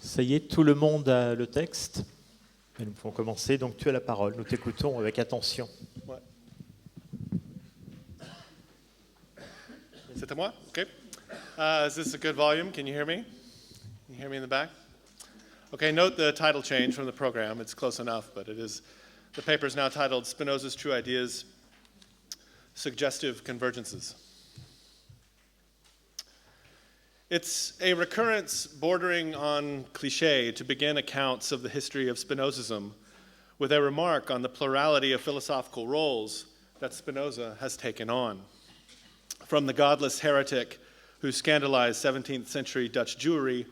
Ça y est, tout le monde a le texte. Et nous pouvons commencer. Donc tu as la parole. Nous t'écoutons avec attention. Ouais. C'est à moi? Okay. Is this a good volume? Can you hear me? Can you hear me in the back? Okay, note the title change from the program. It's close enough, but it is. The paper is now titled Spinoza's True Ideas, Suggestive Convergences. It's a recurrence bordering on cliché to begin accounts of the history of Spinozism with a remark on the plurality of philosophical roles that Spinoza has taken on. From the godless heretic who scandalized 17th century Dutch Jewry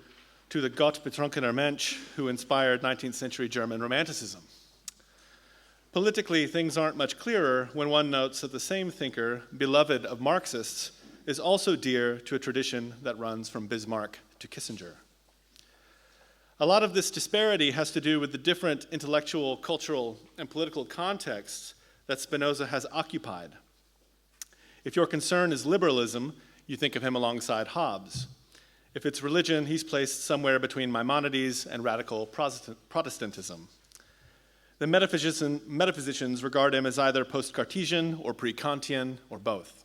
to the Gott betrunkener Mensch who inspired 19th century German Romanticism. Politically, things aren't much clearer when one notes that the same thinker, beloved of Marxists, is also dear to a tradition that runs from Bismarck to Kissinger. A lot of this disparity has to do with the different intellectual, cultural, and political contexts that Spinoza has occupied. If your concern is liberalism, you think of him alongside Hobbes. If it's religion, he's placed somewhere between Maimonides and radical Protestantism. The metaphysicians regard him as either post-Cartesian or pre-Kantian or both.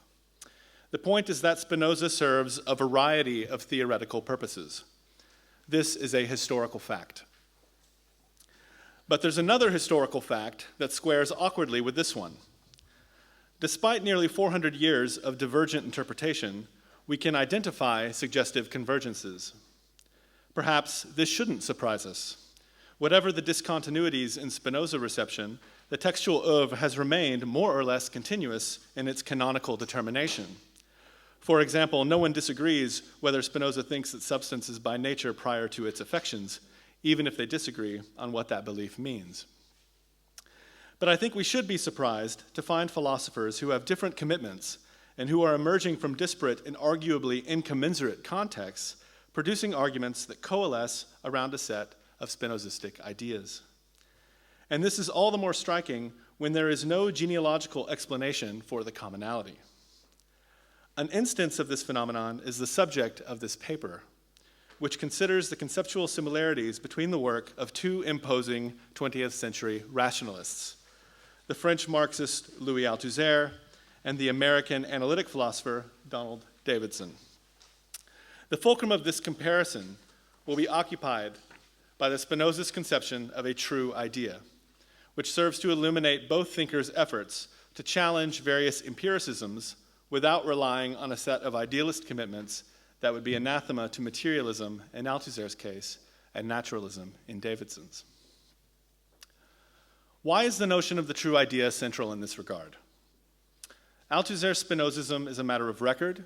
The point is that Spinoza serves a variety of theoretical purposes. This is a historical fact. But there's another historical fact that squares awkwardly with this one. Despite nearly 400 years of divergent interpretation, we can identify suggestive convergences. Perhaps this shouldn't surprise us. Whatever the discontinuities in Spinoza reception, the textual oeuvre has remained more or less continuous in its canonical determination. For example, no one disagrees whether Spinoza thinks that substance is by nature prior to its affections, even if they disagree on what that belief means. But I think we should be surprised to find philosophers who have different commitments and who are emerging from disparate and arguably incommensurate contexts, producing arguments that coalesce around a set of Spinozistic ideas. And this is all the more striking when there is no genealogical explanation for the commonality. An instance of this phenomenon is the subject of this paper, which considers the conceptual similarities between the work of two imposing 20th century rationalists, the French Marxist Louis Althusser and the American analytic philosopher Donald Davidson. The fulcrum of this comparison will be occupied by the Spinozist conception of a true idea, which serves to illuminate both thinkers' efforts to challenge various empiricisms without relying on a set of idealist commitments that would be anathema to materialism in Althusser's case and naturalism in Davidson's. Why is the notion of the true idea central in this regard? Althusser's Spinozism is a matter of record,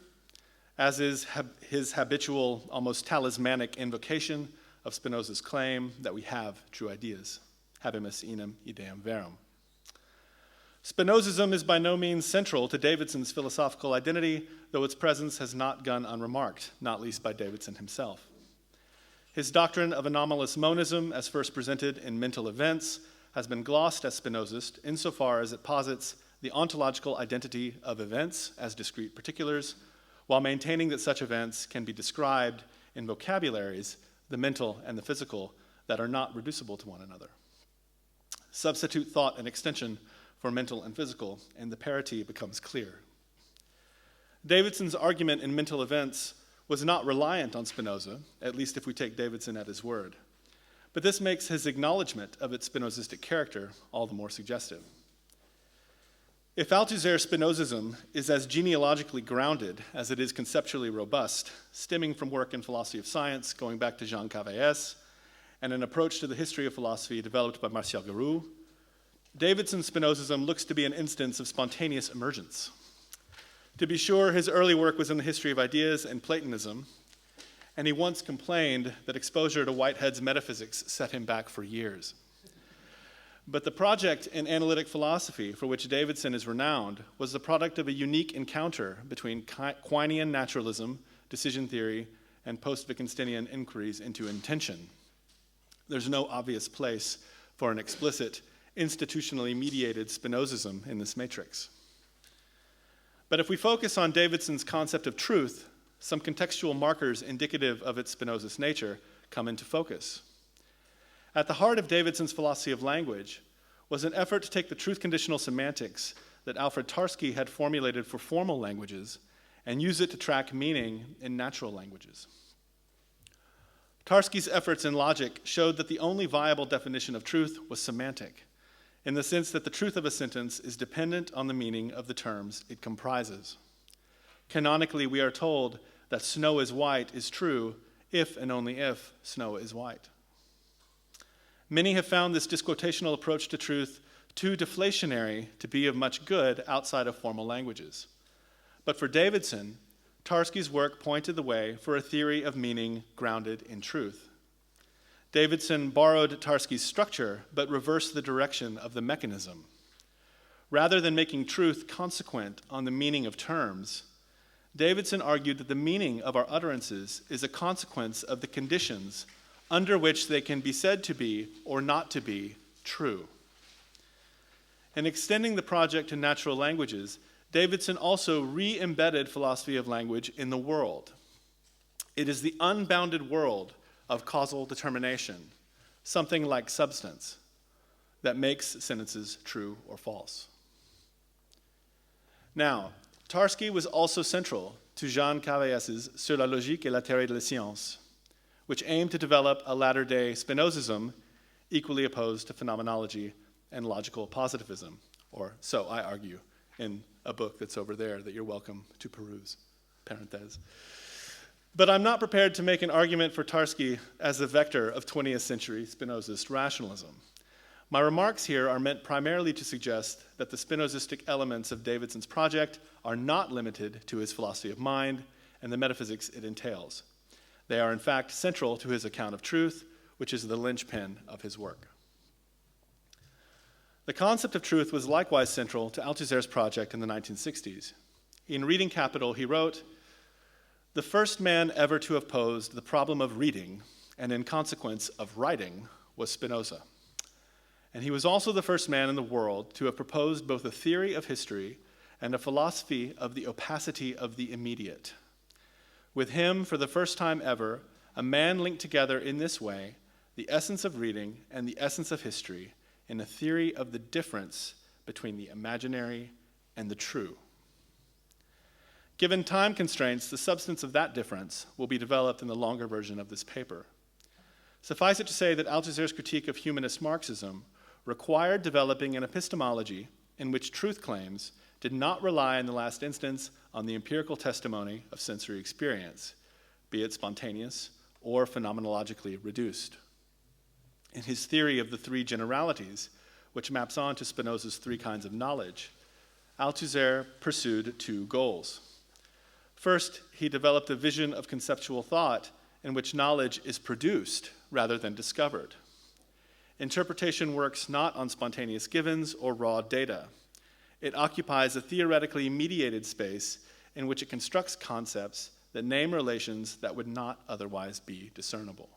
as is his habitual, almost talismanic invocation of Spinoza's claim that we have true ideas, habemus enim ideam verum. Spinozism is by no means central to Davidson's philosophical identity, though its presence has not gone unremarked, not least by Davidson himself. His doctrine of anomalous monism, as first presented in Mental Events, has been glossed as Spinozist insofar as it posits the ontological identity of events as discrete particulars, while maintaining that such events can be described in vocabularies, the mental and the physical, that are not reducible to one another. Substitute thought and extension for mental and physical, and the parity becomes clear. Davidson's argument in Mental Events was not reliant on Spinoza, at least if we take Davidson at his word. But this makes his acknowledgement of its Spinozistic character all the more suggestive. If Althusser's Spinozism is as genealogically grounded as it is conceptually robust, stemming from work in philosophy of science going back to Jean Cavayès, and an approach to the history of philosophy developed by Martial Garou, Davidson's Spinozism looks to be an instance of spontaneous emergence. To be sure, his early work was in the history of ideas and Platonism, and he once complained that exposure to Whitehead's metaphysics set him back for years. But the project in analytic philosophy for which Davidson is renowned was the product of a unique encounter between Quinean naturalism, decision theory, and post-Wittgensteinian inquiries into intention. There's no obvious place for an explicit, institutionally mediated Spinozism in this matrix. But if we focus on Davidson's concept of truth, some contextual markers indicative of its Spinozist nature come into focus. At the heart of Davidson's philosophy of language was an effort to take the truth-conditional semantics that Alfred Tarski had formulated for formal languages and use it to track meaning in natural languages. Tarski's efforts in logic showed that the only viable definition of truth was semantic, in the sense that the truth of a sentence is dependent on the meaning of the terms it comprises. Canonically, we are told that snow is white is true if and only if snow is white. Many have found this disquotational approach to truth too deflationary to be of much good outside of formal languages. But for Davidson, Tarski's work pointed the way for a theory of meaning grounded in truth. Davidson borrowed Tarski's structure, but reversed the direction of the mechanism. Rather than making truth consequent on the meaning of terms, Davidson argued that the meaning of our utterances is a consequence of the conditions under which they can be said to be or not to be true. In extending the project to natural languages, Davidson also re-embedded philosophy of language in the world. It is the unbounded world of causal determination, something like substance, that makes sentences true or false. Now, Tarski was also central to Jean Cavailles's Sur la logique et la théorie de la science, which aimed to develop a latter-day Spinozism equally opposed to phenomenology and logical positivism, or so I argue in a book that's over there that you're welcome to peruse, parenthèse. But I'm not prepared to make an argument for Tarski as the vector of 20th century Spinozist rationalism. My remarks here are meant primarily to suggest that the Spinozistic elements of Davidson's project are not limited to his philosophy of mind and the metaphysics it entails. They are in fact central to his account of truth, which is the linchpin of his work. The concept of truth was likewise central to Althusser's project in the 1960s. In Reading Capital, he wrote, "The first man ever to have posed the problem of reading, and in consequence of writing, was Spinoza. And he was also the first man in the world to have proposed both a theory of history and a philosophy of the opacity of the immediate. With him, for the first time ever, a man linked together in this way the essence of reading and the essence of history in a theory of the difference between the imaginary and the true. Given time constraints, the substance of that difference will be developed in the longer version of this paper. Suffice it to say that Althusser's critique of humanist Marxism required developing an epistemology in which truth claims did not rely in the last instance on the empirical testimony of sensory experience, be it spontaneous or phenomenologically reduced. In his theory of the three generalities, which maps on to Spinoza's three kinds of knowledge, Althusser pursued two goals. First, he developed a vision of conceptual thought in which knowledge is produced rather than discovered. Interpretation works not on spontaneous givens or raw data. It occupies a theoretically mediated space in which it constructs concepts that name relations that would not otherwise be discernible.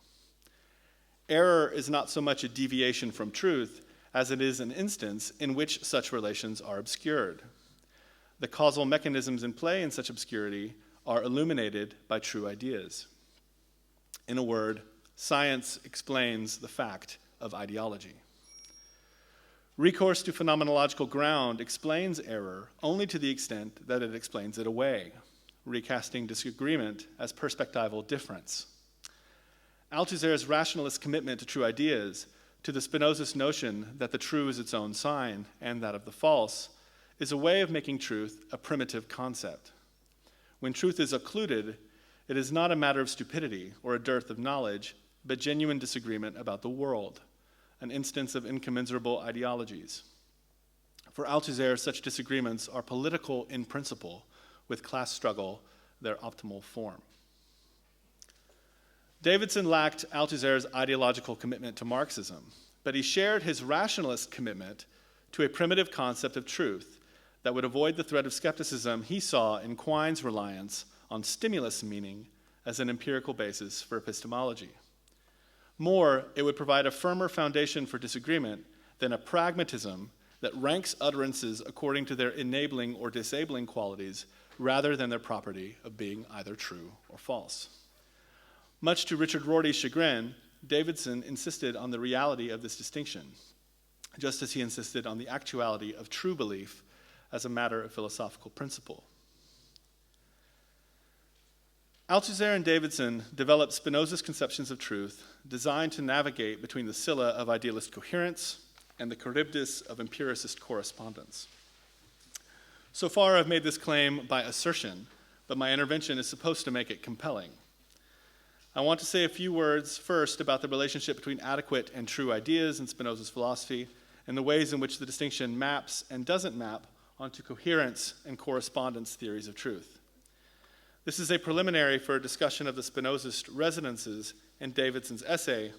Error is not so much a deviation from truth as it is an instance in which such relations are obscured. The causal mechanisms in play in such obscurity are illuminated by true ideas. In a word, science explains the fact of ideology. Recourse to phenomenological ground explains error only to the extent that it explains it away, recasting disagreement as perspectival difference. Althusser's rationalist commitment to true ideas, to the Spinozist notion that the true is its own sign and that of the false, is a way of making truth a primitive concept. When truth is occluded, it is not a matter of stupidity or a dearth of knowledge, but genuine disagreement about the world, an instance of incommensurable ideologies. For Althusser, such disagreements are political in principle, with class struggle their optimal form. Davidson lacked Althusser's ideological commitment to Marxism, but he shared his rationalist commitment to a primitive concept of truth that would avoid the threat of skepticism he saw in Quine's reliance on stimulus meaning as an empirical basis for epistemology. More, it would provide a firmer foundation for disagreement than a pragmatism that ranks utterances according to their enabling or disabling qualities rather than their property of being either true or false. Much to Richard Rorty's chagrin, Davidson insisted on the reality of this distinction, just as he insisted on the actuality of true belief as a matter of philosophical principle. Althusser and Davidson developed Spinoza's conceptions of truth designed to navigate between the Scylla of idealist coherence and the Charybdis of empiricist correspondence. So far, I've made this claim by assertion, but my intervention is supposed to make it compelling. I want to say a few words first about the relationship between adequate and true ideas in Spinoza's philosophy and the ways in which the distinction maps and doesn't map onto coherence and correspondence theories of truth. This is a preliminary for a discussion of the Spinozist resonances in Davidson's essay,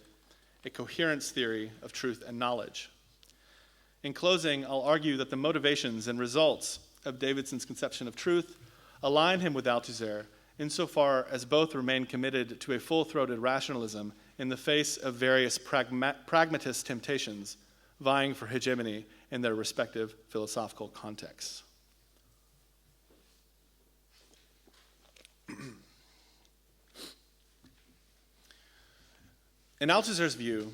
A Coherence Theory of Truth and Knowledge. In closing, I'll argue that the motivations and results of Davidson's conception of truth align him with Althusser insofar as both remain committed to a full-throated rationalism in the face of various pragmatist temptations vying for hegemony in their respective philosophical contexts. In Althusser's view,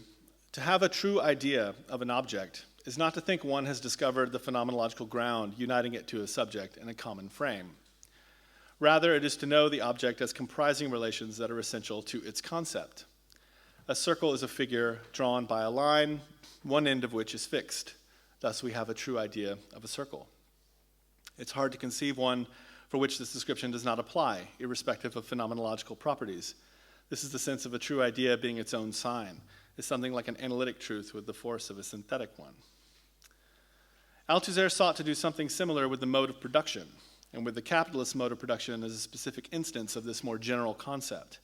to have a true idea of an object is not to think one has discovered the phenomenological ground uniting it to a subject in a common frame. Rather, it is to know the object as comprising relations that are essential to its concept. A circle is a figure drawn by a line, one end of which is fixed. Thus, we have a true idea of a circle. It's hard to conceive one for which this description does not apply, irrespective of phenomenological properties. This is the sense of a true idea being its own sign. It's something like an analytic truth with the force of a synthetic one. Althusser sought to do something similar with the mode of production, and with the capitalist mode of production as a specific instance of this more general concept.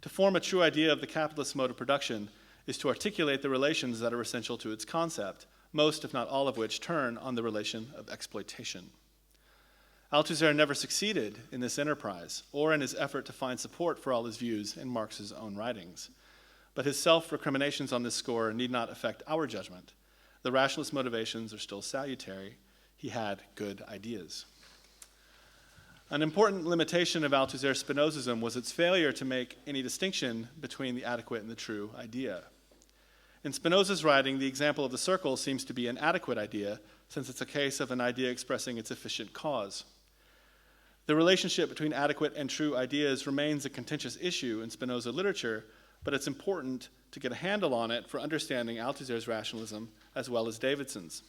To form a true idea of the capitalist mode of production is to articulate the relations that are essential to its concept, most, if not all of which, turn on the relation of exploitation. Althusser never succeeded in this enterprise or in his effort to find support for all his views in Marx's own writings. But his self-recriminations on this score need not affect our judgment. The rationalist motivations are still salutary. He had good ideas. An important limitation of Althusser's Spinozism was its failure to make any distinction between the adequate and the true idea. In Spinoza's writing, the example of the circle seems to be an adequate idea, since it's a case of an idea expressing its efficient cause. The relationship between adequate and true ideas remains a contentious issue in Spinoza literature, but it's important to get a handle on it for understanding Althusser's rationalism as well as Davidson's.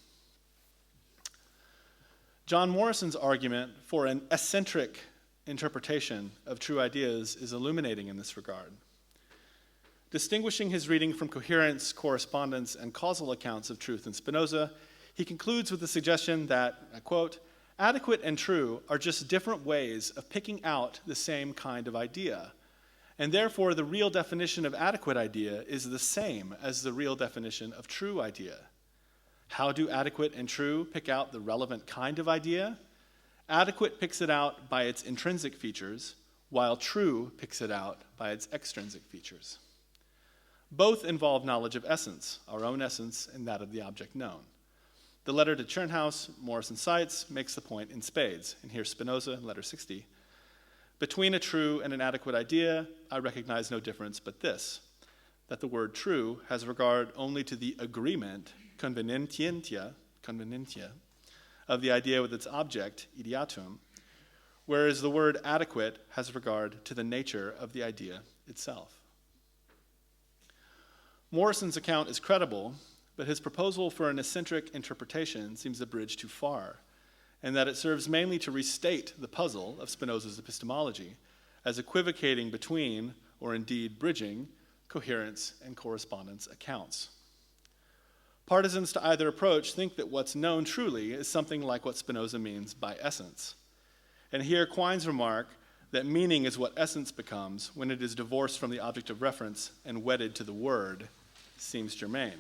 John Morrison's argument for an eccentric interpretation of true ideas is illuminating in this regard. Distinguishing his reading from coherence, correspondence, and causal accounts of truth in Spinoza, he concludes with the suggestion that, I quote, adequate and true are just different ways of picking out the same kind of idea, and therefore the real definition of adequate idea is the same as the real definition of true idea. How do adequate and true pick out the relevant kind of idea? Adequate picks it out by its intrinsic features, while true picks it out by its extrinsic features. Both involve knowledge of essence, our own essence and that of the object known. The letter to Tschirnhaus, Morrison cites, makes the point in spades, and here's Spinoza in letter 60. Between a true and an adequate idea, I recognize no difference but this, that the word true has regard only to the agreement, convenientia, of the idea with its object, ideatum, whereas the word adequate has regard to the nature of the idea itself. Morrison's account is credible, but his proposal for an eccentric interpretation seems a bridge too far, and that it serves mainly to restate the puzzle of Spinoza's epistemology as equivocating between, or indeed bridging, coherence and correspondence accounts. Partisans to either approach think that what's known truly is something like what Spinoza means by essence. And here Quine's remark that meaning is what essence becomes when it is divorced from the object of reference and wedded to the word seems germane.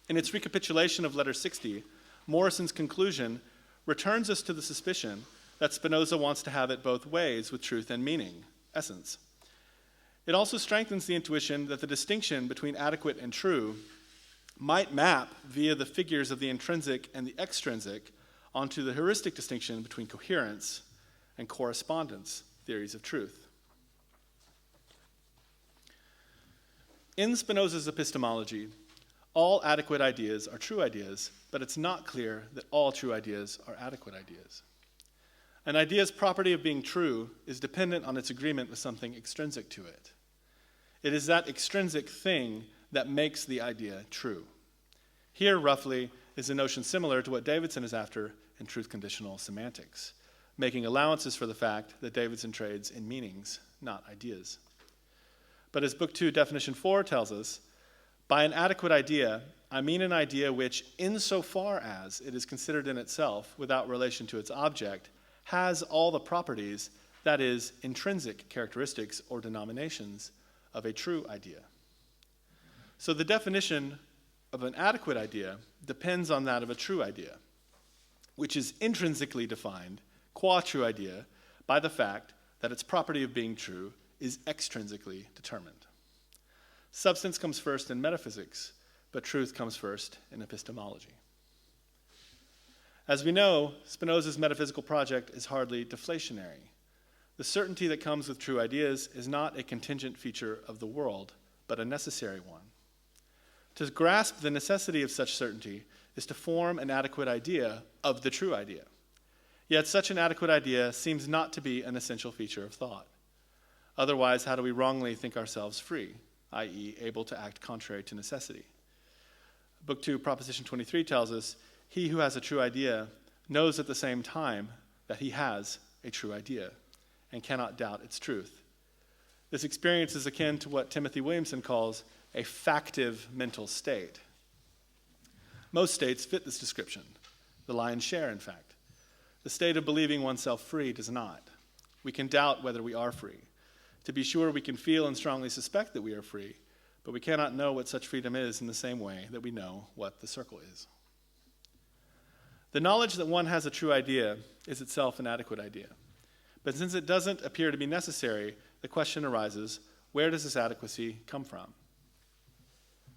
In its recapitulation of letter 60, Morrison's conclusion returns us to the suspicion that Spinoza wants to have it both ways with truth and meaning, essence. It also strengthens the intuition that the distinction between adequate and true might map via the figures of the intrinsic and the extrinsic onto the heuristic distinction between coherence and correspondence theories of truth. In Spinoza's epistemology, all adequate ideas are true ideas, but it's not clear that all true ideas are adequate ideas. An idea's property of being true is dependent on its agreement with something extrinsic to it. It is that extrinsic thing that makes the idea true. Here, roughly, is a notion similar to what Davidson is after in truth-conditional semantics, making allowances for the fact that Davidson trades in meanings, not ideas. But as Book 2, Definition 4 tells us, by an adequate idea, I mean an idea which, insofar as it is considered in itself without relation to its object, has all the properties, that is, intrinsic characteristics or denominations, of a true idea. So the definition of an adequate idea depends on that of a true idea, which is intrinsically defined, qua true idea, by the fact that its property of being true is extrinsically determined. Substance comes first in metaphysics, but truth comes first in epistemology. As we know, Spinoza's metaphysical project is hardly deflationary. The certainty that comes with true ideas is not a contingent feature of the world, but a necessary one. To grasp the necessity of such certainty is to form an adequate idea of the true idea. Yet such an adequate idea seems not to be an essential feature of thought. Otherwise, how do we wrongly think ourselves free, i.e., able to act contrary to necessity? Book 2, Proposition 23 tells us, he who has a true idea knows at the same time that he has a true idea and cannot doubt its truth. This experience is akin to what Timothy Williamson calls a factive mental state. Most states fit this description, the lion's share, in fact. The state of believing oneself free does not. We can doubt whether we are free. To be sure, we can feel and strongly suspect that we are free, but we cannot know what such freedom is in the same way that we know what the circle is. The knowledge that one has a true idea is itself an adequate idea. But since it doesn't appear to be necessary, the question arises, where does this adequacy come from?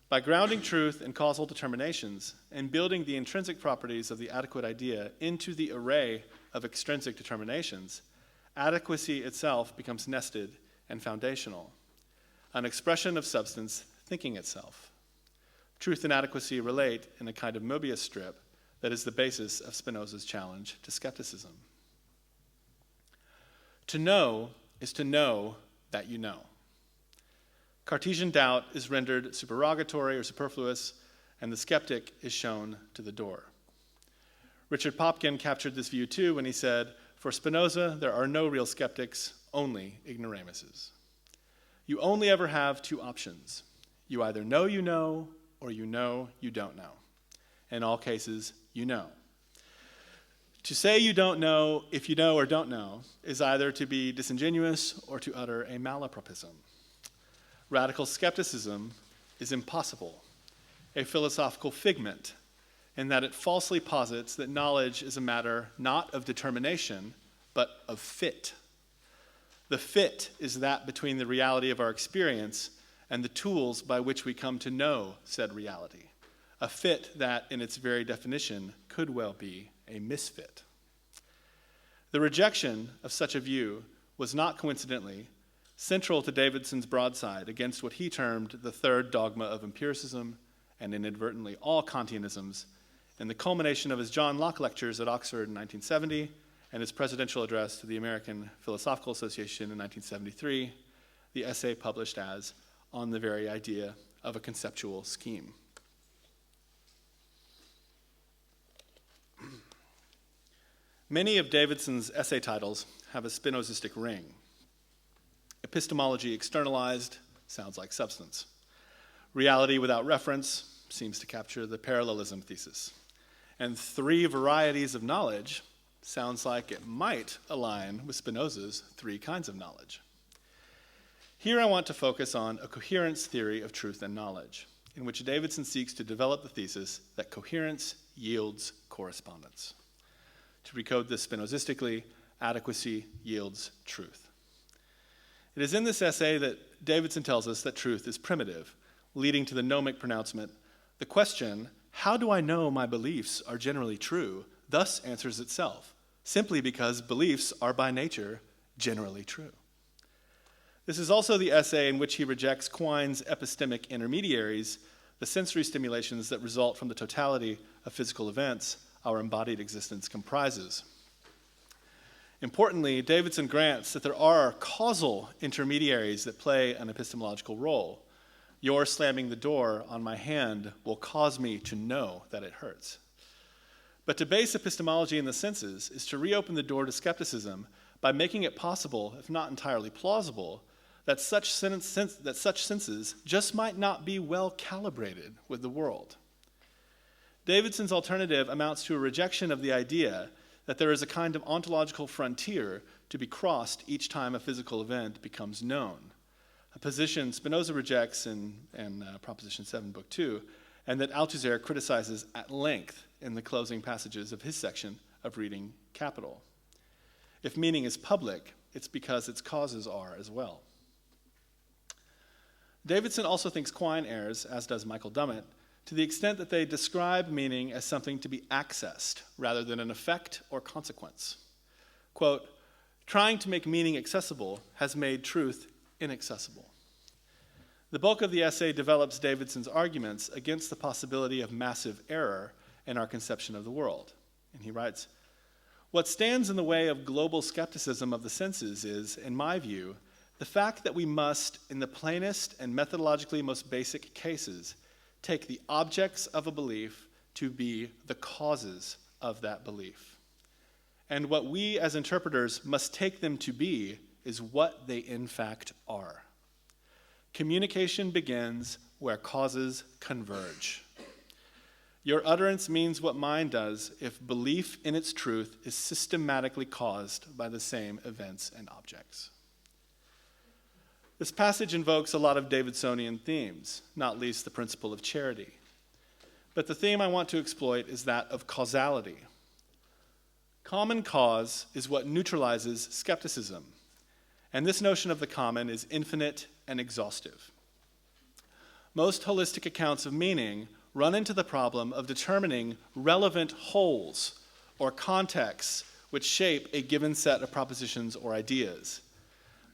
By grounding truth in causal determinations and building the intrinsic properties of the adequate idea into the array of extrinsic determinations, adequacy itself becomes nested and foundational, an expression of substance thinking itself. Truth and adequacy relate in a kind of Mobius strip that is the basis of Spinoza's challenge to skepticism. To know is to know that you know. Cartesian doubt is rendered supererogatory or superfluous, and the skeptic is shown to the door. Richard Popkin captured this view too when he said, for Spinoza, there are no real skeptics, only ignoramuses. You only ever have two options. You either know you know, or you know you don't know. In all cases, you know. To say you don't know if you know or don't know is either to be disingenuous or to utter a malapropism. Radical skepticism is impossible, a philosophical figment, in that it falsely posits that knowledge is a matter not of determination, but of fit. The fit is that between the reality of our experience and the tools by which we come to know said reality, a fit that, in its very definition, could well be a misfit. The rejection of such a view was not coincidentally central to Davidson's broadside against what he termed the third dogma of empiricism and inadvertently all Kantianisms, in the culmination of his John Locke lectures at Oxford in 1970 and his presidential address to the American Philosophical Association in 1973, the essay published as On the Very Idea of a Conceptual Scheme. Many of Davidson's essay titles have a Spinozistic ring. Epistemology externalized sounds like substance. Reality without reference seems to capture the parallelism thesis. And three varieties of knowledge sounds like it might align with Spinoza's three kinds of knowledge. Here I want to focus on a coherence theory of truth and knowledge, in which Davidson seeks to develop the thesis that coherence yields correspondence. To recode this Spinozistically, adequacy yields truth. It is in this essay that Davidson tells us that truth is primitive, leading to the gnomic pronouncement, the question, how do I know my beliefs are generally true, thus answers itself, simply because beliefs are by nature generally true. This is also the essay in which he rejects Quine's epistemic intermediaries, the sensory stimulations that result from the totality of physical events our embodied existence comprises. Importantly, Davidson grants that there are causal intermediaries that play an epistemological role. Your slamming the door on my hand will cause me to know that it hurts. But to base epistemology in the senses is to reopen the door to skepticism by making it possible, if not entirely plausible, that such senses just might not be well calibrated with the world. Davidson's alternative amounts to a rejection of the idea that there is a kind of ontological frontier to be crossed each time a physical event becomes known, a position Spinoza rejects in Proposition 7, Book 2, and that Althusser criticizes at length in the closing passages of his section of Reading Capital. If meaning is public, it's because its causes are as well. Davidson also thinks Quine errs, as does Michael Dummett, to the extent that they describe meaning as something to be accessed rather than an effect or consequence. Quote, trying to make meaning accessible has made truth inaccessible. The bulk of the essay develops Davidson's arguments against the possibility of massive error in our conception of the world. And he writes, what stands in the way of global skepticism of the senses is, in my view, the fact that we must, in the plainest and methodologically most basic cases, take the objects of a belief to be the causes of that belief. And what we as interpreters must take them to be is what they in fact are. Communication begins where causes converge. Your utterance means what mine does if belief in its truth is systematically caused by the same events and objects. This passage invokes a lot of Davidsonian themes, not least the principle of charity. But the theme I want to exploit is that of causality. Common cause is what neutralizes skepticism, and this notion of the common is infinite and exhaustive. Most holistic accounts of meaning run into the problem of determining relevant wholes or contexts which shape a given set of propositions or ideas.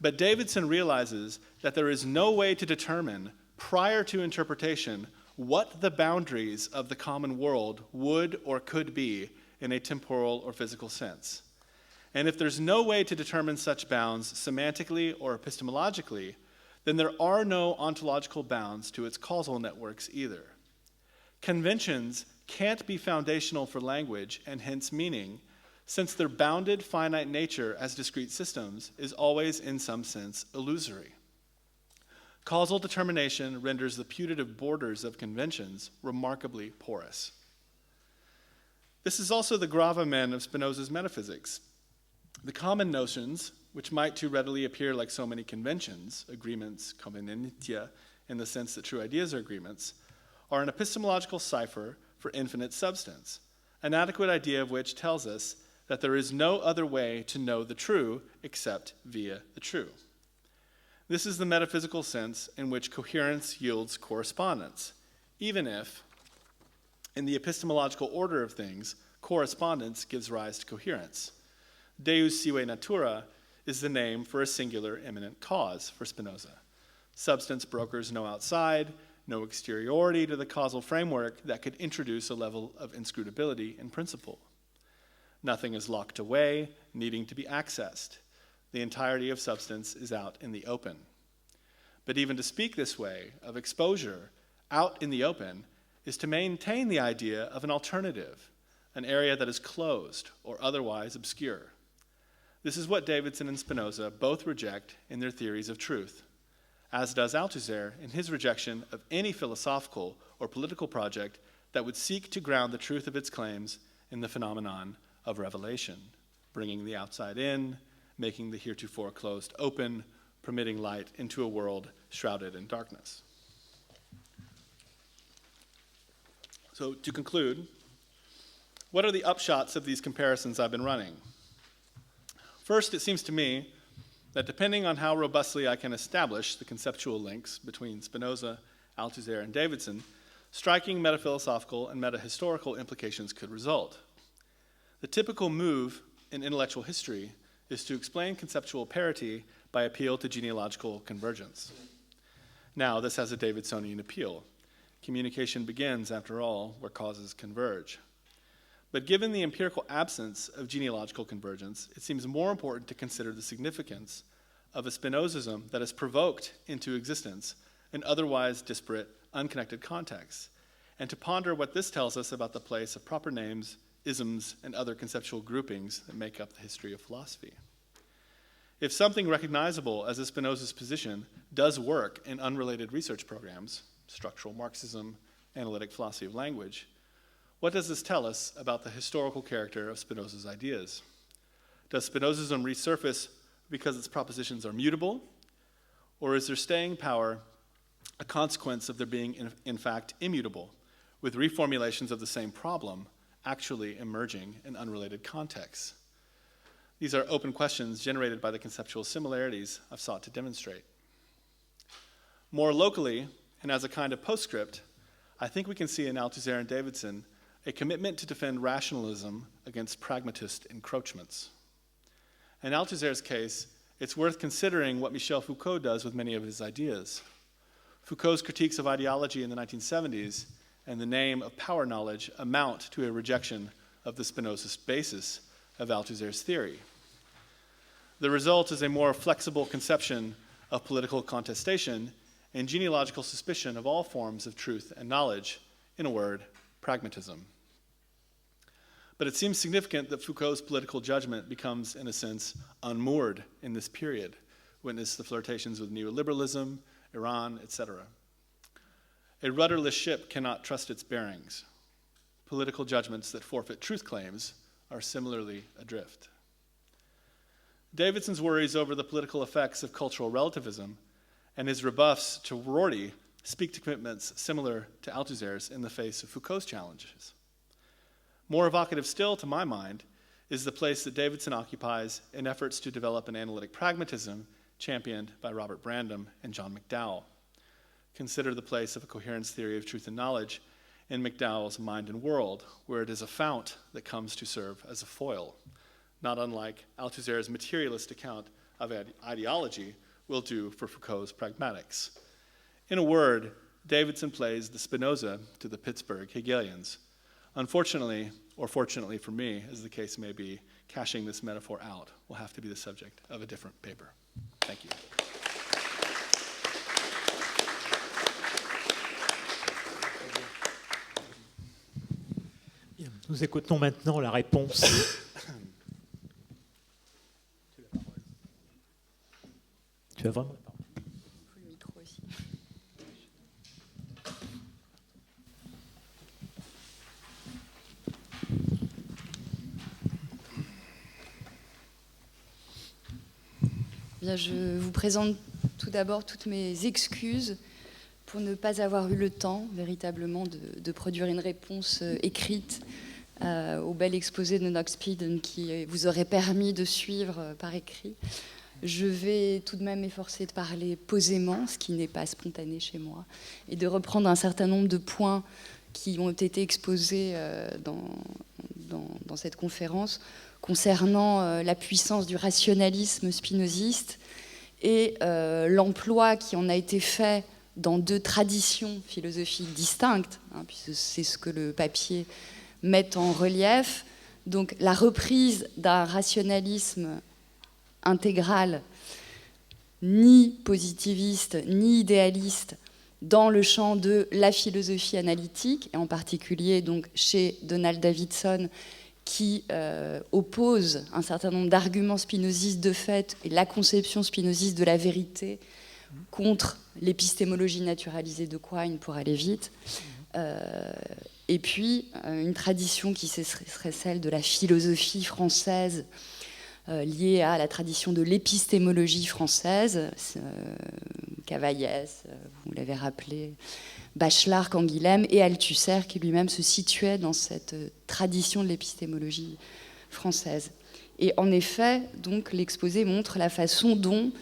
But Davidson realizes that there is no way to determine, prior to interpretation, what the boundaries of the common world would or could be in a temporal or physical sense. And if there's no way to determine such bounds semantically or epistemologically, then there are no ontological bounds to its causal networks either. Conventions can't be foundational for language and hence meaning, since their bounded finite nature as discrete systems is always in some sense illusory. Causal determination renders the putative borders of conventions remarkably porous. This is also the gravamen of Spinoza's metaphysics. The common notions, which might too readily appear like so many conventions, agreements, convenientia, in the sense that true ideas are agreements, are an epistemological cipher for infinite substance, an adequate idea of which tells us that there is no other way to know the true except via the true. This is the metaphysical sense in which coherence yields correspondence, even if, in the epistemological order of things, correspondence gives rise to coherence. Deus sive natura is the name for a singular immanent cause for Spinoza. Substance brokers no outside, no exteriority to the causal framework that could introduce a level of inscrutability in principle. Nothing is locked away, needing to be accessed. The entirety of substance is out in the open. But even to speak this way, of exposure, out in the open, is to maintain the idea of an alternative, an area that is closed or otherwise obscure. This is what Davidson and Spinoza both reject in their theories of truth, as does Althusser in his rejection of any philosophical or political project that would seek to ground the truth of its claims in the phenomenon of revelation, bringing the outside in, making the heretofore closed open, permitting light into a world shrouded in darkness. So to conclude, what are the upshots of these comparisons I've been running? First, it seems to me that depending on how robustly I can establish the conceptual links between Spinoza, Althusser, and Davidson, striking metaphilosophical and metahistorical implications could result. The typical move in intellectual history is to explain conceptual parity by appeal to genealogical convergence. Now, this has a Davidsonian appeal. Communication begins, after all, where causes converge. But given the empirical absence of genealogical convergence, it seems more important to consider the significance of a Spinozism that is provoked into existence in otherwise disparate, unconnected contexts, and to ponder what this tells us about the place of proper names, isms, and other conceptual groupings that make up the history of philosophy. If something recognizable as a Spinoza's position does work in unrelated research programs, structural Marxism, analytic philosophy of language, what does this tell us about the historical character of Spinoza's ideas? Does Spinozism resurface because its propositions are mutable, or is their staying power a consequence of their being in fact immutable, with reformulations of the same problem actually emerging in unrelated contexts? These are open questions generated by the conceptual similarities I've sought to demonstrate. More locally, and as a kind of postscript, I think we can see in Althusser and Davidson a commitment to defend rationalism against pragmatist encroachments. In Althusser's case, it's worth considering what Michel Foucault does with many of his ideas. Foucault's critiques of ideology in the 1970s and the name of power knowledge amount to a rejection of the Spinozist basis of Althusser's theory. The result is a more flexible conception of political contestation and genealogical suspicion of all forms of truth and knowledge, in a word, pragmatism. But it seems significant that Foucault's political judgment becomes, in a sense, unmoored in this period. Witness the flirtations with neoliberalism, Iran, etc. A rudderless ship cannot trust its bearings. Political judgments that forfeit truth claims are similarly adrift. Davidson's worries over the political effects of cultural relativism and his rebuffs to Rorty speak to commitments similar to Althusser's in the face of Foucault's challenges. More evocative still, to my mind, is the place that Davidson occupies in efforts to develop an analytic pragmatism championed by Robert Brandom and John McDowell. Consider the place of a coherence theory of truth and knowledge in McDowell's Mind and World, where it is a fount that comes to serve as a foil, not unlike Althusser's materialist account of ideology will do for Foucault's pragmatics. In a word, Davidson plays the Spinoza to the Pittsburgh Hegelians. Unfortunately, or fortunately for me, as the case may be, cashing this metaphor out will have to be the subject of a different paper. Thank you. Bien. Nous écoutons maintenant la réponse. Tu as vraiment la parole. Le micro aussi. Bien, je vous présente tout d'abord toutes mes excuses pour ne pas avoir eu le temps véritablement de produire une réponse écrite au bel exposé de Knox Peden qui vous aurait permis de suivre par écrit. Je vais tout de même m'efforcer de parler posément, ce qui n'est pas spontané chez moi, et de reprendre un certain nombre de points qui ont été exposés dans cette conférence concernant la puissance du rationalisme spinoziste et l'emploi qui en a été fait dans deux traditions philosophiques distinctes, puisque c'est ce que le papier met en relief. Donc la reprise d'un rationalisme intégral, ni positiviste, ni idéaliste, dans le champ de la philosophie analytique, et en particulier donc chez Donald Davidson, qui oppose un certain nombre d'arguments spinozistes de fait et la conception spinoziste de la vérité contre l'épistémologie naturalisée de Quine, pour aller vite. Et puis, une tradition qui serait celle de la philosophie française, liée à la tradition de l'épistémologie française, Cavaillès, vous l'avez rappelé, Bachelard, Canguilhem et Althusser, qui lui-même se situait dans cette tradition de l'épistémologie française. Et en effet, donc, l'exposé montre la façon dont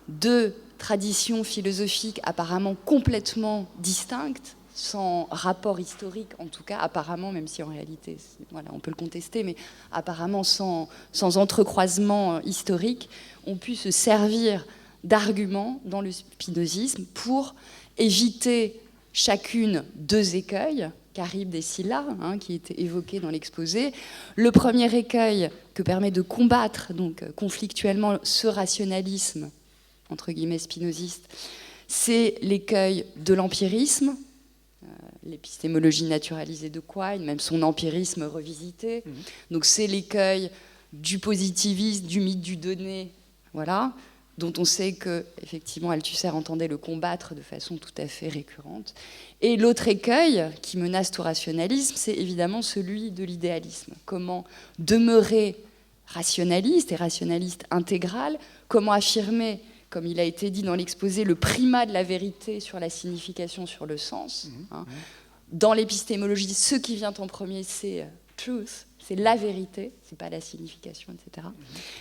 deux traditions philosophiques apparemment complètement distinctes, sans rapport historique, en tout cas apparemment, même si en réalité, voilà, on peut le contester, mais apparemment sans entrecroisement historique, ont pu se servir d'arguments dans le spinozisme pour éviter chacune 2 écueils, Charybde et Scylla, qui étaient évoqués dans l'exposé. Le premier écueil que permet de combattre donc conflictuellement ce rationalisme, entre guillemets spinoziste, c'est l'écueil de l'empirisme, l'épistémologie naturalisée de Quine, même son empirisme revisité. Donc c'est l'écueil du positivisme, du mythe du donné, voilà, dont on sait que effectivement Althusser entendait le combattre de façon tout à fait récurrente. Et l'autre écueil qui menace tout rationalisme, c'est évidemment celui de l'idéalisme. Comment demeurer rationaliste et rationaliste intégral, comment affirmer, comme il a été dit dans l'exposé, le primat de la vérité sur la signification, sur le sens. Dans l'épistémologie, ce qui vient en premier, c'est truth, c'est la vérité, c'est pas la signification, etc.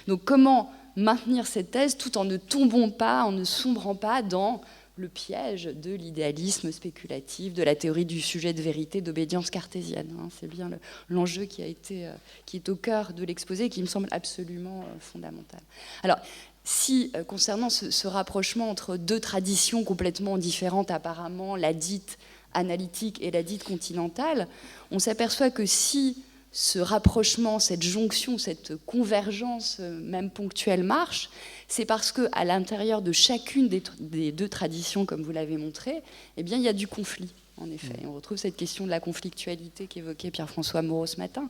Donc comment maintenir cette thèse tout en ne tombant pas, en ne sombrant pas dans le piège de l'idéalisme spéculatif, de la théorie du sujet de vérité, d'obédience cartésienne. C'est bien l'enjeu qui est au cœur de l'exposé et qui me semble absolument fondamental. Alors, si, concernant ce rapprochement entre 2 traditions complètement différentes apparemment, la dite analytique et la dite continentale, on s'aperçoit que si ce rapprochement, cette jonction, cette convergence, même ponctuelle, marche, c'est parce qu'à l'intérieur de chacune des 2 traditions, comme vous l'avez montré, eh bien, il y a du conflit, en effet. Et on retrouve cette question de la conflictualité qu'évoquait Pierre-François Moreau ce matin.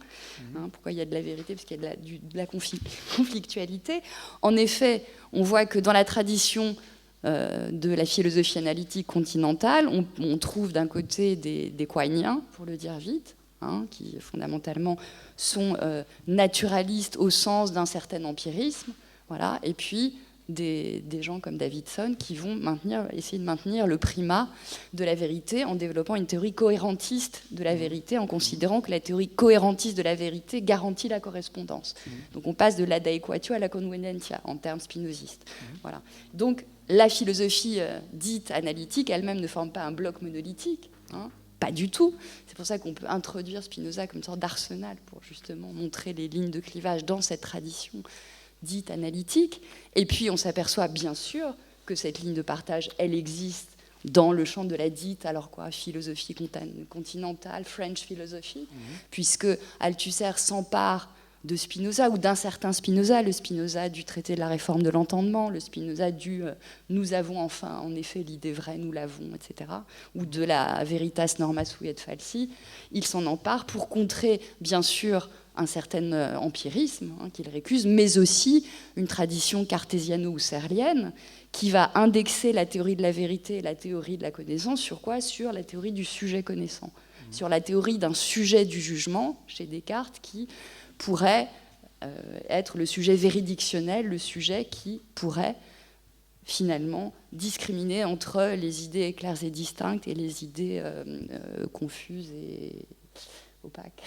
Pourquoi il y a de la vérité? Parce qu'il y a de la conflictualité. En effet, on voit que dans la tradition de la philosophie analytique continentale, on trouve d'un côté des Quiniens, pour le dire vite, qui fondamentalement sont naturalistes au sens d'un certain empirisme, voilà, et puis des gens comme Davidson qui vont essayer de maintenir le primat de la vérité en développant une théorie cohérentiste de la vérité, en considérant que la théorie cohérentiste de la vérité garantit la correspondance. Donc on passe de l'adaequatio à la convenientia en termes spinozistes. Voilà. Donc la philosophie dite analytique elle-même ne forme pas un bloc monolithique, pas du tout. C'est pour ça qu'on peut introduire Spinoza comme une sorte d'arsenal pour justement montrer les lignes de clivage dans cette tradition dite analytique. Et puis on s'aperçoit bien sûr que cette ligne de partage, elle existe dans le champ de la dite, alors quoi, philosophie continentale, French philosophy, puisque Althusser s'empare de Spinoza, ou d'un certain Spinoza, le Spinoza du traité de la réforme de l'entendement, le Spinoza du nous avons enfin, en effet, l'idée vraie, nous l'avons, etc., ou de la veritas norma sui et falsi. Il s'en empare pour contrer, bien sûr, un certain empirisme qu'il récuse, mais aussi une tradition cartésiano-husserlienne qui va indexer la théorie de la vérité et la théorie de la connaissance sur quoi? Sur la théorie du sujet connaissant, sur la théorie d'un sujet du jugement, chez Descartes, qui pourrait être le sujet véridictionnel, le sujet qui pourrait finalement discriminer entre les idées claires et distinctes et les idées confuses et opaques.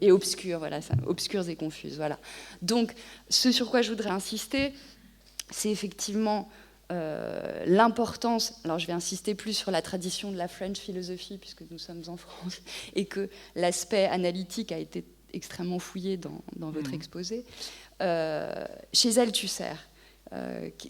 Et obscures, voilà, ça, obscures et confuses, voilà. Donc, ce sur quoi je voudrais insister, c'est effectivement l'importance, alors je vais insister plus sur la tradition de la French philosophy, puisque nous sommes en France, et que l'aspect analytique a été extrêmement fouillé dans votre exposé. Chez Althusser,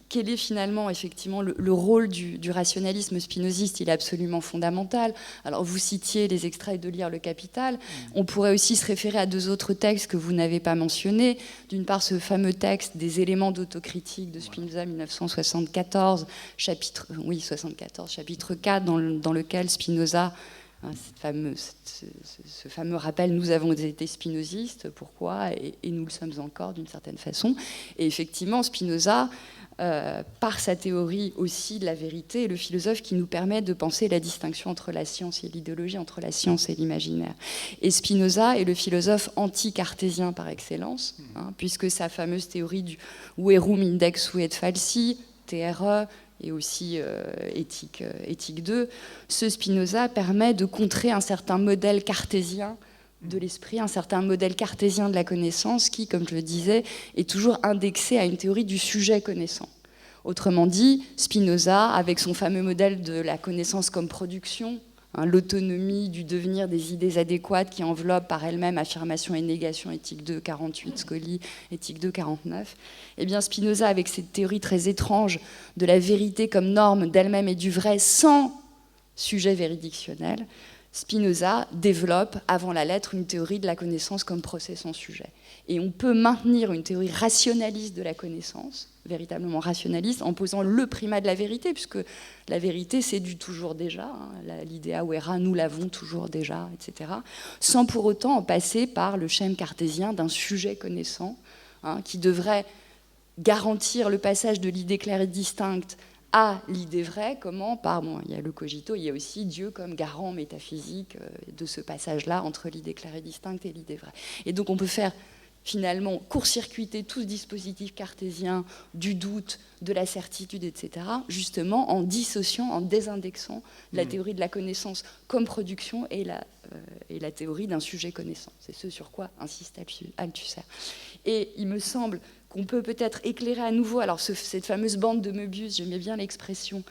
quel est finalement effectivement le rôle du rationalisme spinoziste? Il est absolument fondamental. Alors vous citiez les extraits de Lire le Capital. On pourrait aussi se référer à 2 autres textes que vous n'avez pas mentionnés. D'une part, ce fameux texte des éléments d'autocritique de Spinoza 1974, chapitre 4, dans lequel Spinoza, ce fameux rappel, nous avons été spinozistes, pourquoi, et nous le sommes encore d'une certaine façon. Et effectivement, Spinoza, par sa théorie aussi de la vérité, est le philosophe qui nous permet de penser la distinction entre la science et l'idéologie, entre la science et l'imaginaire. Et Spinoza est le philosophe anti-cartésien par excellence, puisque sa fameuse théorie du verum index sui et falsi, TRE, et aussi éthique 2, ce Spinoza permet de contrer un certain modèle cartésien de l'esprit, un certain modèle cartésien de la connaissance qui, comme je le disais, est toujours indexé à une théorie du sujet connaissant. Autrement dit, Spinoza, avec son fameux modèle de la connaissance comme production, l'autonomie du devenir des idées adéquates qui enveloppe par elle-même affirmation et négation, éthique 2, 48, Scoli, éthique 2, 49. Eh bien, Spinoza, avec cette théorie très étrange de la vérité comme norme d'elle-même et du vrai sans sujet véridictionnel, Spinoza développe avant la lettre une théorie de la connaissance comme procès sans sujet. Et on peut maintenir une théorie rationaliste de la connaissance, véritablement rationaliste, en posant le primat de la vérité, puisque la vérité, c'est du toujours déjà, l'idea vera, nous l'avons toujours déjà, etc., sans pour autant en passer par le schème cartésien d'un sujet connaissant, qui devrait garantir le passage de l'idée claire et distincte à l'idée vraie. Comment? Il y a le cogito, il y a aussi Dieu comme garant métaphysique de ce passage-là entre l'idée claire et distincte et l'idée vraie. Et donc on peut faire finalement court-circuiter tout ce dispositif cartésien du doute, de la certitude, etc., justement en dissociant, en désindexant la théorie de la connaissance comme production et la théorie d'un sujet connaissant. C'est ce sur quoi insiste Althusser. Et il me semble qu'on peut peut-être éclairer à nouveau, alors cette fameuse bande de Möbius, j'aimais bien l'expression,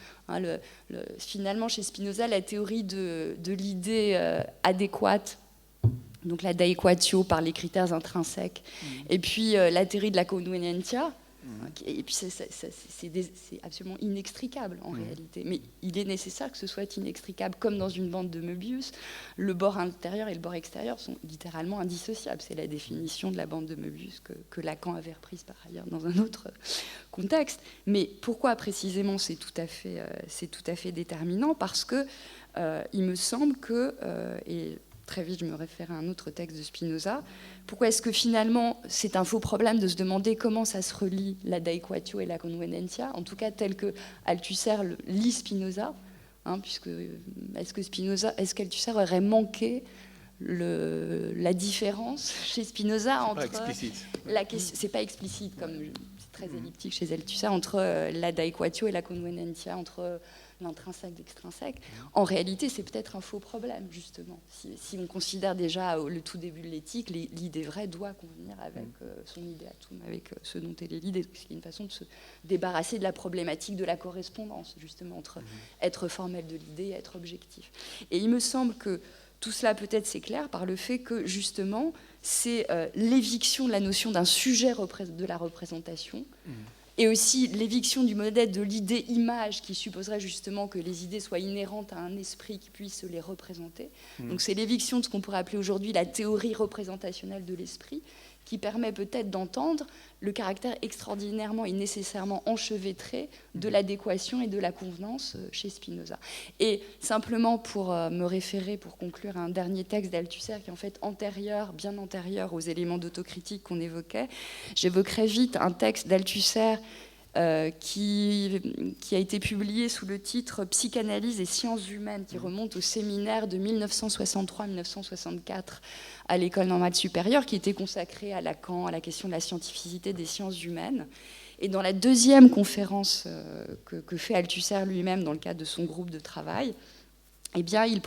finalement chez Spinoza, la théorie de l'idée adéquate, donc la daequatio par les critères intrinsèques, et puis la théorie de la convenientia, et puis c'est absolument inextricable en réalité. Mais il est nécessaire que ce soit inextricable, comme dans une bande de Möbius. Le bord intérieur et le bord extérieur sont littéralement indissociables. C'est la définition de la bande de Möbius que Lacan avait reprise par ailleurs dans un autre contexte. Mais pourquoi précisément c'est tout à fait déterminant? Parce que il me semble que, et très vite je me réfère à un autre texte de Spinoza, pourquoi est-ce que finalement c'est un faux problème de se demander comment ça se relie la daequatio et la convenientia, en tout cas tel que Althusser lit Spinoza, puisque est-ce qu'Althusser aurait manqué la différence chez Spinoza entre... C'est pas explicite, comme c'est très elliptique chez Althusser, entre la daequatio et la convenientia, entre l'intrinsèque, l'extrinsèque. En réalité, c'est peut-être un faux problème, justement. Si on considère déjà le tout début de l'éthique, l'idée vraie doit convenir avec son idéatum, avec ce dont elle est l'idée. C'est une façon de se débarrasser de la problématique de la correspondance, justement, entre être formel de l'idée et être objectif. Et il me semble que tout cela peut-être s'éclaire par le fait que, justement, c'est l'éviction de la notion d'un sujet de la représentation, et aussi l'éviction du modèle de l'idée-image qui supposerait justement que les idées soient inhérentes à un esprit qui puisse les représenter. Donc c'est l'éviction de ce qu'on pourrait appeler aujourd'hui la théorie représentationnelle de l'esprit, qui permet peut-être d'entendre le caractère extraordinairement et nécessairement enchevêtré de l'adéquation et de la convenance chez Spinoza. Et simplement pour me référer, pour conclure, à un dernier texte d'Althusser qui est en fait bien antérieur aux éléments d'autocritique qu'on évoquait, j'évoquerai vite un texte d'Althusser qui a été publié sous le titre « Psychanalyse et sciences humaines », qui remonte au séminaire de 1963-1964 à l'École Normale Supérieure, qui était consacré à Lacan, à la question de la scientificité des sciences humaines. Et dans la deuxième conférence que fait Althusser lui-même dans le cadre de son groupe de travail, eh bien, il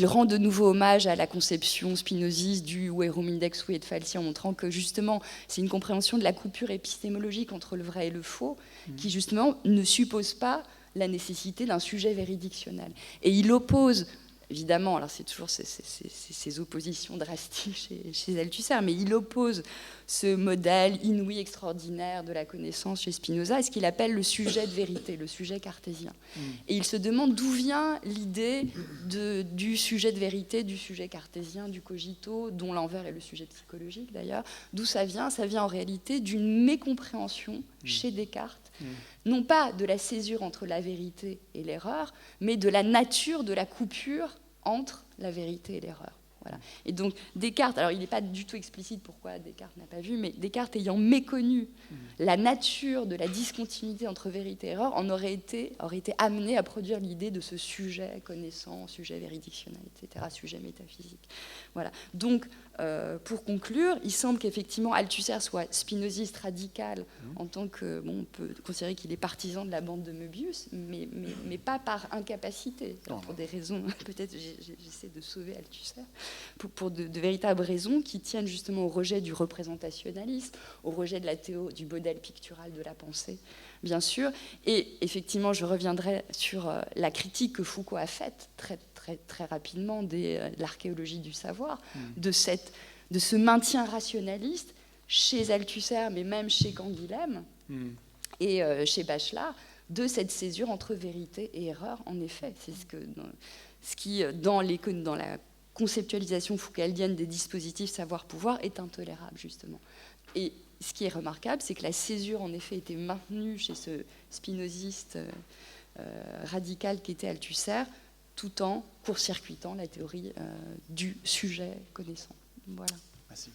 rend de nouveau hommage à la conception spinoziste du verum index et falsi, en montrant que justement c'est une compréhension de la coupure épistémologique entre le vrai et le faux qui justement ne suppose pas la nécessité d'un sujet véridictionnel. Et il oppose, évidemment, alors c'est toujours ces oppositions drastiques chez Althusser, mais il oppose ce modèle inouï, extraordinaire de la connaissance chez Spinoza à ce qu'il appelle le sujet de vérité, le sujet cartésien. Et il se demande d'où vient l'idée du sujet de vérité, du sujet cartésien, du cogito, dont l'envers est le sujet psychologique d'ailleurs. D'où ça vient? Ça vient en réalité d'une mécompréhension chez Descartes, non pas de la césure entre la vérité et l'erreur, mais de la nature de la coupure entre la vérité et l'erreur. Voilà. Et donc Descartes, alors il n'est pas du tout explicite pourquoi Descartes n'a pas vu, mais Descartes ayant méconnu la nature de la discontinuité entre vérité et erreur, aurait été amené à produire l'idée de ce sujet connaissant, sujet véridictionnel, etc., sujet métaphysique. Voilà. Donc, pour conclure, il semble qu'effectivement Althusser soit spinoziste radical en tant que, on peut considérer qu'il est partisan de la bande de Möbius, mais pas par incapacité, pour des raisons, peut-être j'essaie de sauver Althusser, pour de véritables raisons qui tiennent justement au rejet du représentationnalisme, au rejet de la du modèle pictural de la pensée, bien sûr. Et effectivement, je reviendrai sur la critique que Foucault a faite très rapidement de l'archéologie du savoir, de ce maintien rationaliste chez Althusser, mais même chez Canguilhem et chez Bachelard, de cette césure entre vérité et erreur, en effet. C'est ce qui, dans la conceptualisation foucauldienne des dispositifs savoir-pouvoir, est intolérable, justement. Et ce qui est remarquable, c'est que la césure, en effet, était maintenue chez ce spinoziste radical qui était Althusser, tout en court-circuitant la théorie du sujet connaissant. Voilà. Merci.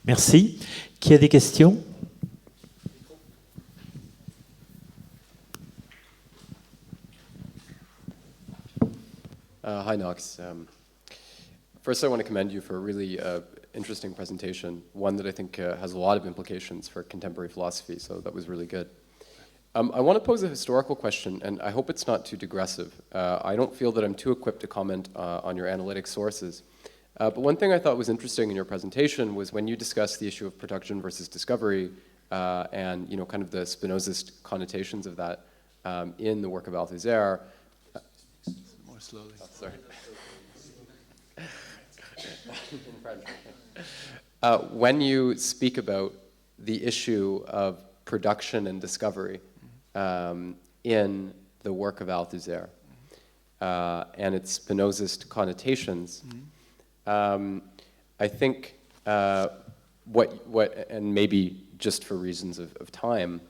Merci. Qui a des questions? Hi, Knox. First, I want to commend you for a really interesting presentation, one that I think has a lot of implications for contemporary philosophy, so that was really good. I want to pose a historical question, and I hope it's not too digressive. I don't feel that I'm too equipped to comment on your analytic sources. But one thing I thought was interesting in your presentation was when you discussed the issue of production versus discovery and kind of the Spinozist connotations of that in the work of Althusser. More slowly. Oh, sorry. When you speak about the issue of production and discovery in the work of Althusser and its Spinozist connotations, I think what and maybe just for reasons of time,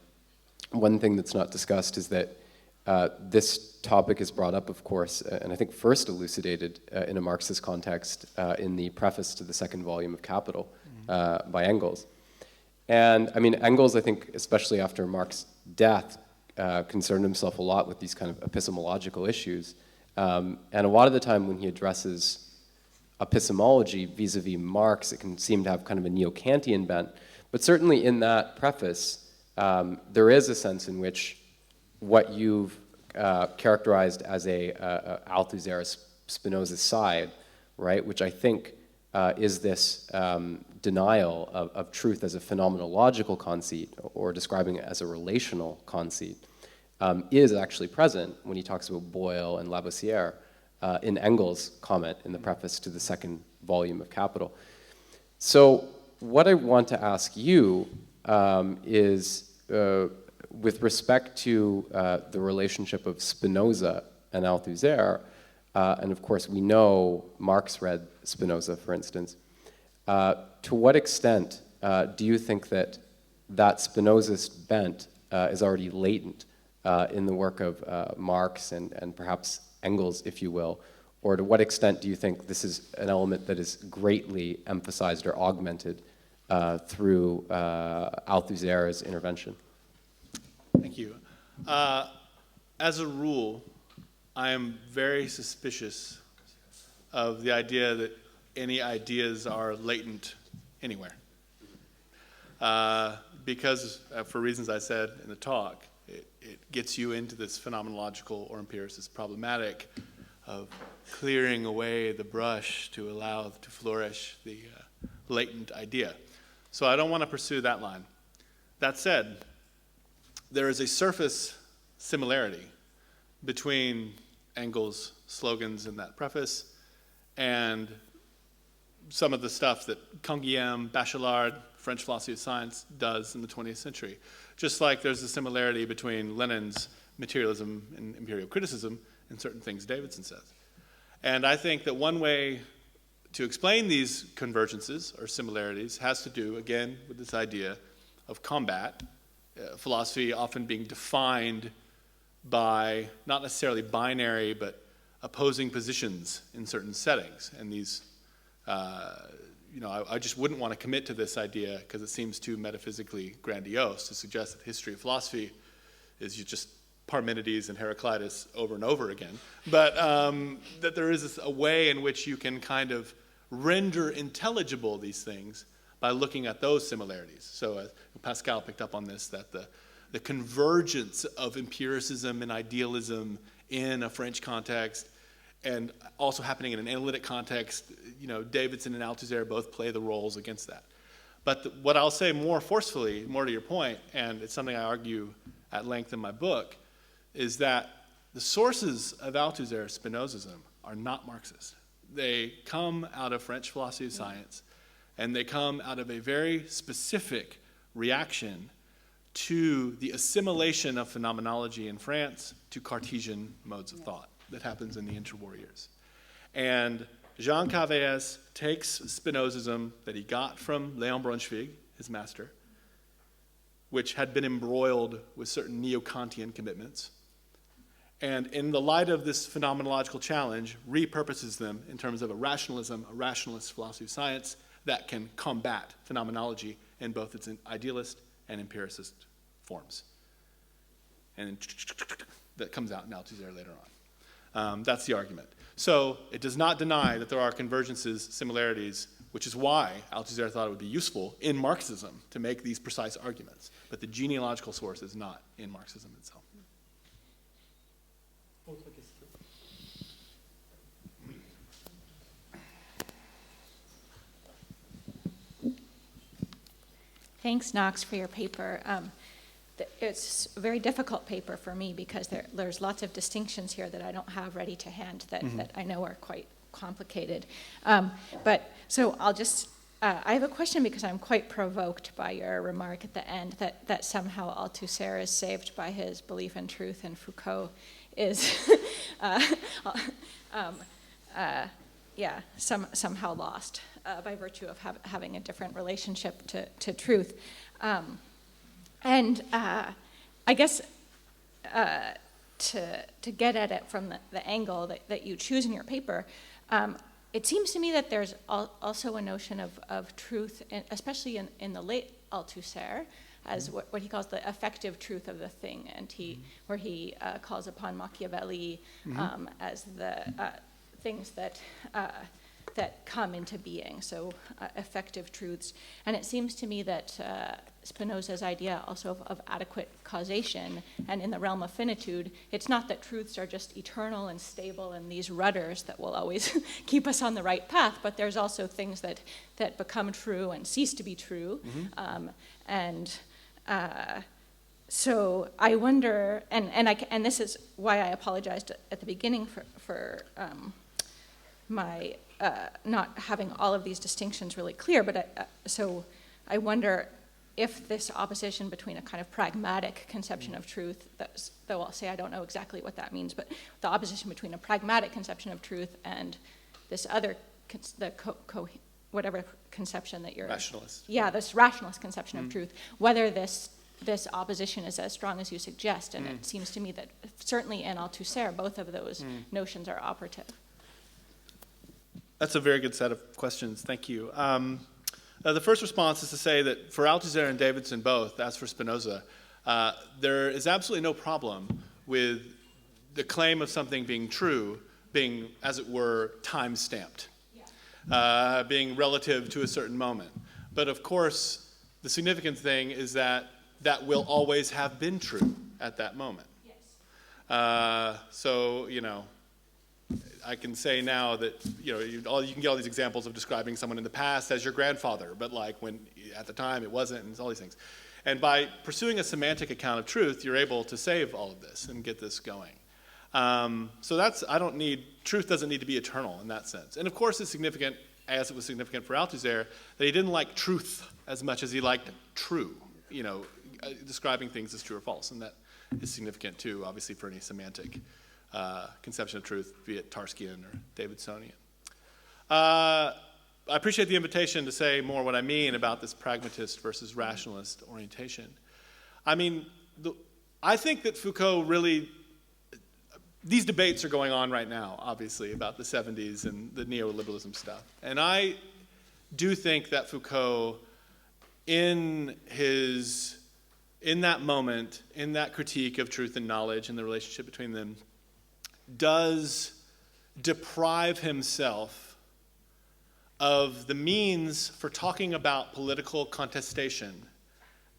one thing that's not discussed is that this topic is brought up, of course, and I think first elucidated in a Marxist context in the preface to the second volume of Capital by Engels. And I mean, Engels, I think, especially after Marx's death, concerned himself a lot with these kind of epistemological issues. And a lot of the time when he addresses epistemology vis-a-vis Marx, it can seem to have kind of a neo-Kantian bent. But certainly in that preface, there is a sense in which what you've characterized as a Althusser Spinoza side, right, which I think is this denial of truth as a phenomenological conceit, or describing it as a relational conceit, is actually present when he talks about Boyle and Lavoisier in Engels' comment in the preface to the second volume of Capital. So what I want to ask you is, with respect to the relationship of Spinoza and Althusser, and of course we know Marx read Spinoza, for instance, to what extent do you think that Spinozist bent is already latent in the work of Marx and perhaps Engels, if you will, or to what extent do you think this is an element that is greatly emphasized or augmented through Althusser's intervention? Thank you. As a rule, I am very suspicious of the idea that any ideas are latent anywhere. Because, for reasons I said in the talk, it gets you into this phenomenological or empiricist problematic of clearing away the brush to allow to flourish the latent idea. So I don't want to pursue that line. That said, there is a surface similarity between Engels' slogans in that preface and some of the stuff that Canguilhem, Bachelard, French philosophy of science does in the 20th century. Just like there's a similarity between Lenin's materialism and imperial criticism and certain things Davidson says. And I think that one way to explain these convergences or similarities has to do, again, with this idea of combat, philosophy often being defined by not necessarily binary, but opposing positions in certain settings. And these, I just wouldn't want to commit to this idea because it seems too metaphysically grandiose to suggest that the history of philosophy is just Parmenides and Heraclitus over and over again. But that there is a way in which you can kind of render intelligible these things by looking at those similarities. So Pascal picked up on this, that the convergence of empiricism and idealism in a French context, and also happening in an analytic context, Davidson and Althusser both play the roles against that. But what I'll say more forcefully, more to your point, and it's something I argue at length in my book, is that the sources of Althusser Spinozism are not Marxist. They come out of French philosophy of science, and they come out of a very specific reaction to the assimilation of phenomenology in France to Cartesian modes of thought that happens in the interwar years. And Jean Cavès takes Spinozism that he got from Léon Braunschweig, his master, which had been embroiled with certain neo-Kantian commitments, and in the light of this phenomenological challenge, repurposes them in terms of a rationalism, a rationalist philosophy of science that can combat phenomenology in both its idealist and empiricist forms. And that comes out in Althusser later on. That's the argument. So it does not deny that there are convergences, similarities, which is why Althusser thought it would be useful in Marxism to make these precise arguments. But the genealogical source is not in Marxism itself. Thanks, Knox, for your paper. It's a very difficult paper for me because there's lots of distinctions here that I don't have ready to hand that I know are quite complicated. So I'll just, I have a question because I'm quite provoked by your remark at the end that somehow Althusser is saved by his belief in truth and Foucault is somehow lost by virtue of having a different relationship to truth. I guess to get at it from the angle that you choose in your paper, it seems to me that there's also a notion of truth, especially in the late Althusser, as what he calls the effective truth of the thing, and where he calls upon Machiavelli as the things that come into being, so effective truths. And it seems to me that Spinoza's idea also of adequate causation, and in the realm of finitude, it's not that truths are just eternal and stable and these rudders that will always keep us on the right path, but there's also things that become true and cease to be true. So I wonder, and this is why I apologized at the beginning for my not having all of these distinctions really clear, but so I wonder if this opposition between a kind of pragmatic conception of truth, though I'll say I don't know exactly what that means, but the opposition between a pragmatic conception of truth and this other, whatever conception that you're... Rationalist. Yeah, this rationalist conception of truth, whether this opposition is as strong as you suggest, and it seems to me that certainly in Althusser, both of those notions are operative. That's a very good set of questions. Thank you. The first response is to say that for Althusser and Davidson both, as for Spinoza, there is absolutely no problem with the claim of something being true being, as it were, time-stamped, being relative to a certain moment. But of course, the significant thing is that that will always have been true at that moment. So, I can say now that you can get all these examples of describing someone in the past as your grandfather, but like when at the time it wasn't, and all these things. And by pursuing a semantic account of truth, you're able to save all of this and get this going. So truth doesn't need to be eternal in that sense. And of course, it's significant, as it was significant for Althusser, that he didn't like truth as much as he liked true. Describing things as true or false, and that is significant too, obviously, for any semantic conception of truth, be it Tarskian or Davidsonian. I appreciate the invitation to say more what I mean about this pragmatist versus rationalist orientation. I mean, I think that Foucault really, these debates are going on right now, obviously, about the 70s and the neoliberalism stuff. And I do think that Foucault, in that moment, in that critique of truth and knowledge and the relationship between them, does deprive himself of the means for talking about political contestation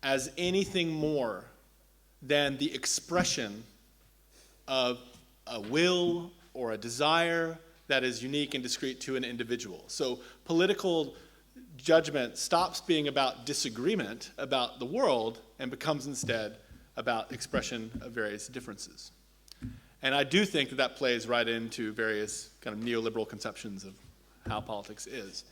as anything more than the expression of a will or a desire that is unique and discrete to an individual. So political judgment stops being about disagreement about the world and becomes instead about expression of various differences. And I do think that that plays right into various kind of neoliberal conceptions of how politics is.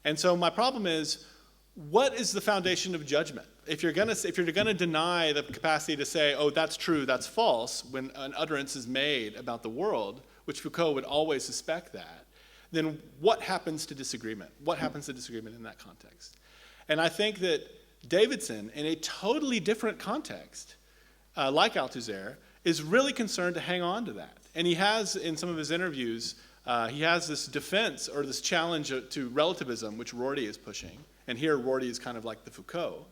And so my problem is, what is the foundation of judgment? If you're gonna deny the capacity to say, oh, that's true, that's false, when an utterance is made about the world, which Foucault would always suspect that, then what happens to disagreement? What happens to disagreement in that context? And I think that Davidson, in a totally different context, like Althusser, is really concerned to hang on to that. And he has, in some of his interviews, he has this defense or this challenge to relativism, which Rorty is pushing. And here Rorty is kind of like the Foucault,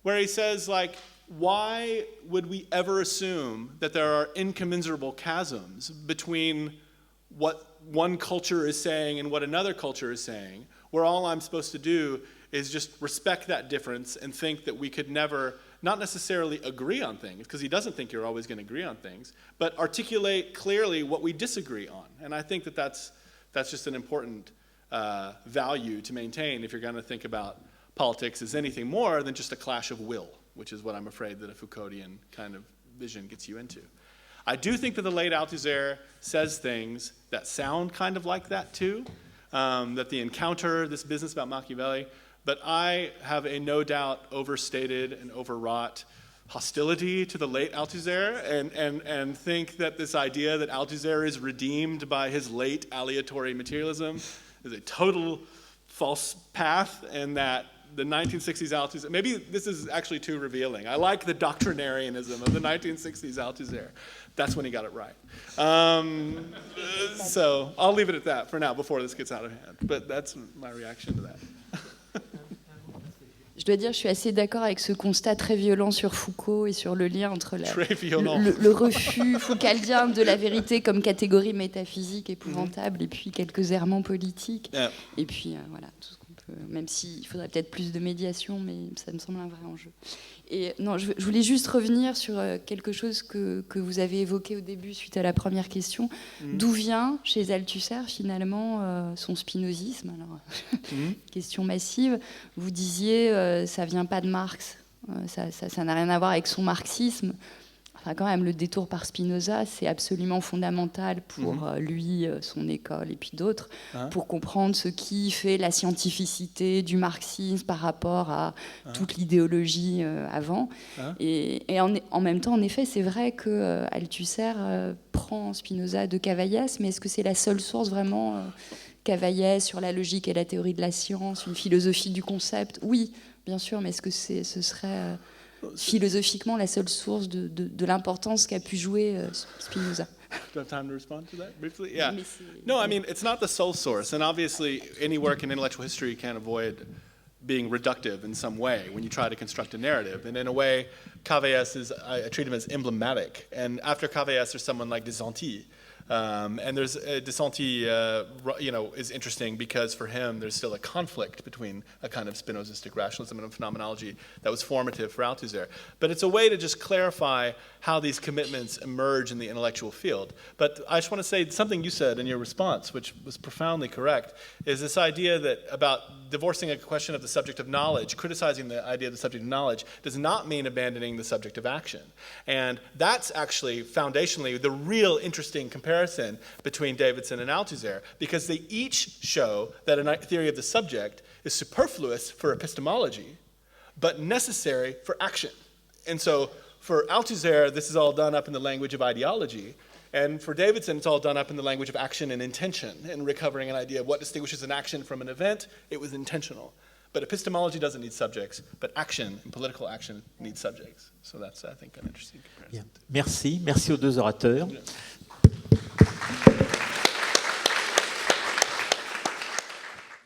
where he says, like, why would we ever assume that there are incommensurable chasms between what one culture is saying and what another culture is saying, where all I'm supposed to do is just respect that difference and think that we could never, not necessarily agree on things, because he doesn't think you're always going to agree on things, but articulate clearly what we disagree on. And I think that that's just an important value to maintain if you're going to think about politics as anything more than just a clash of will, which is what I'm afraid that a Foucauldian kind of vision gets you into. I do think that the late Althusser says things that sound kind of like that too, that the encounter, this business about Machiavelli, but I have a no doubt overstated and overwrought hostility to the late Althusser and think that this idea that Althusser is redeemed by his late aleatory materialism is a total false path, and that the 1960s Althusser, maybe this is actually too revealing. I like the doctrinarianism of the 1960s Althusser. That's when he got it right. So I'll leave it at that for now before this gets out of hand. But that's my reaction to that. Je dois dire, je suis assez d'accord avec ce constat très violent sur Foucault et sur le lien entre le refus foucaldien de la vérité comme catégorie métaphysique épouvantable et puis quelques errements politiques. Yeah. Et puis voilà, tout ce qu'on peut, même s'il faudrait peut-être plus de médiation, mais ça me semble un vrai enjeu. Et non, je voulais juste revenir sur quelque chose que vous avez évoqué au début suite à la première question. D'où vient chez Althusser finalement son spinozisme? Alors, question massive. Vous disiez ça vient pas de Marx, ça n'a rien à voir avec son marxisme. Enfin, quand même, le détour par Spinoza, c'est absolument fondamental pour lui, son école et puis d'autres, pour comprendre ce qui fait la scientificité du marxisme par rapport à toute l'idéologie avant. Et en même temps, en effet, c'est vrai que Althusser prend Spinoza de Cavaillès, mais est-ce que c'est la seule source vraiment Cavaillès sur la logique et la théorie de la science, une philosophie du concept? Oui, bien sûr, mais est-ce que ce serait... philosophiquement la seule source de l'importance qu'a pu jouer Spinoza. Do I have time to respond to that briefly? Yeah. No, I mean, it's not the sole source. And obviously, any work in intellectual history can't avoid being reductive in some way when you try to construct a narrative. And in a way, Cavaillés I treat him as emblematic. And after Cavaillés, there's someone like Desanti. And there's Desanti, is interesting because for him there's still a conflict between a kind of Spinozistic rationalism and a phenomenology that was formative for Althusser. But it's a way to just clarify how these commitments emerge in the intellectual field. But I just want to say something you said in your response, which was profoundly correct, is this idea that about divorcing a question of the subject of knowledge, criticizing the idea of the subject of knowledge, does not mean abandoning the subject of action. And that's actually foundationally the real interesting comparison between Davidson and Althusser, because they each show that a theory of the subject is superfluous for epistemology, but necessary for action. And so for Althusser, this is all done up in the language of ideology. And for Davidson, it's all done up in the language of action and intention, and recovering an idea of what distinguishes an action from an event. It was intentional. But epistemology doesn't need subjects, but action and political action needs subjects. So that's, I think, an interesting comparison. Bien. Merci aux deux orateurs. Yeah.